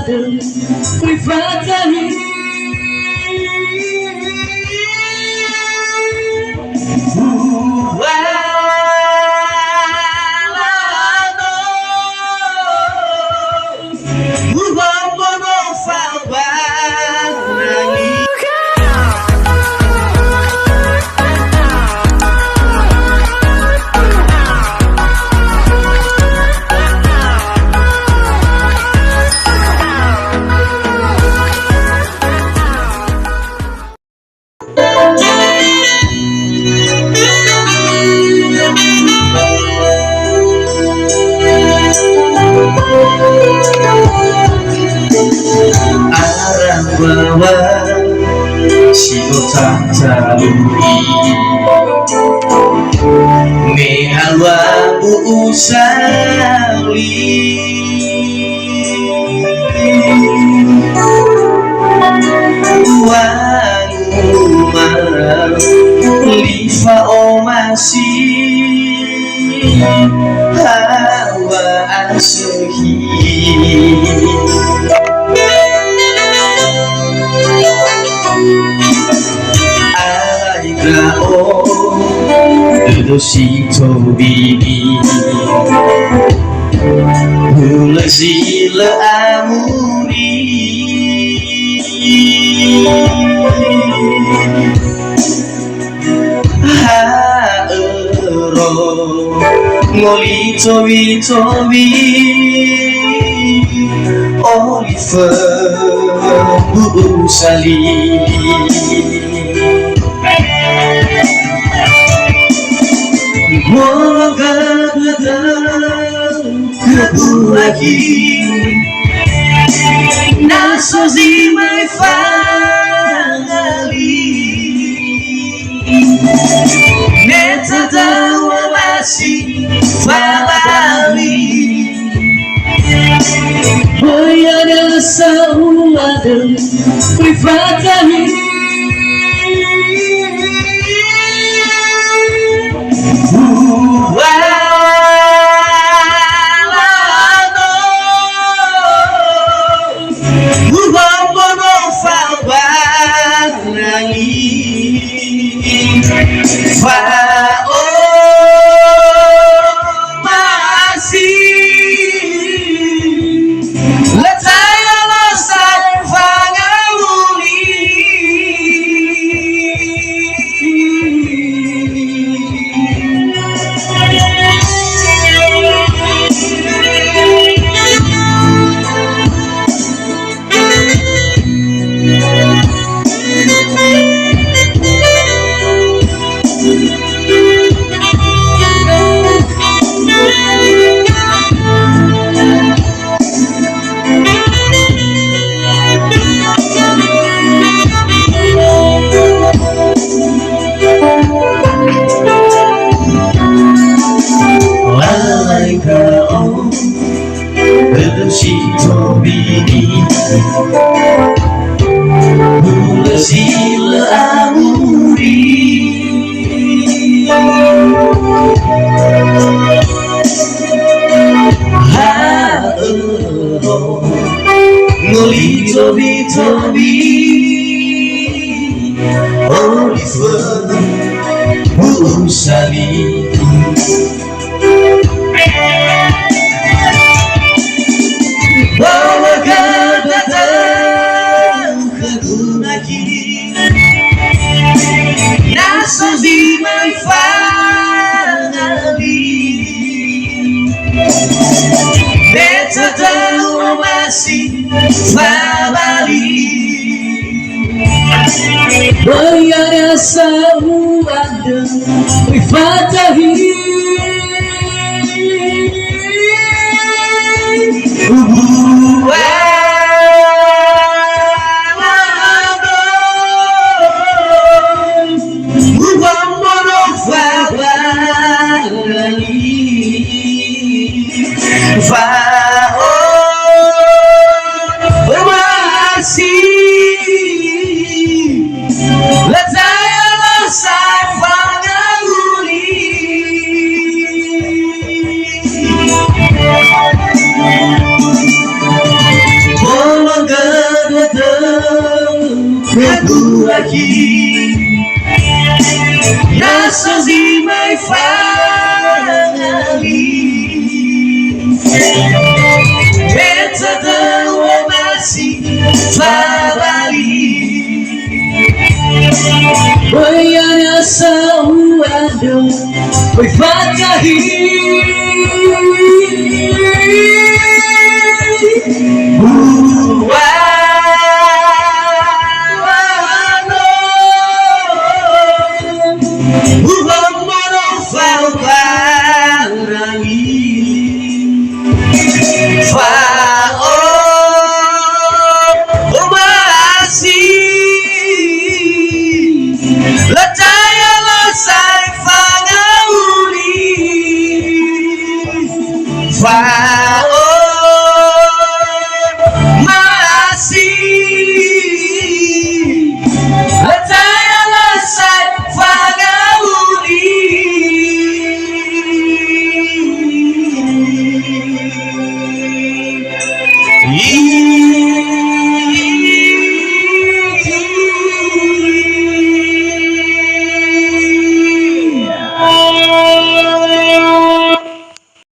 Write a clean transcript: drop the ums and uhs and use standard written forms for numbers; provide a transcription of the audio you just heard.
suada privatahi bawa sino tatalui me alwa usali wanuma lifa omasi hawa asehi Dosito bibi Hulazila amuri Haero Ngoli tobi tobi Oliver Busali Moga datang lagi Nasozi mai fangali Neta tawa masih falali Boyada sauada privatahi Dosito bibi Hulazila amuri Haero Ngoli tobi tobi Oliver Busali Bawa datang ke gunaki Nasozi mai fangali Beta tahu masih falali Boyada sauada privatahi aqui. Graças e mai fali. Beta da omasi fabali. Banhar essa rua, foi fazer rir.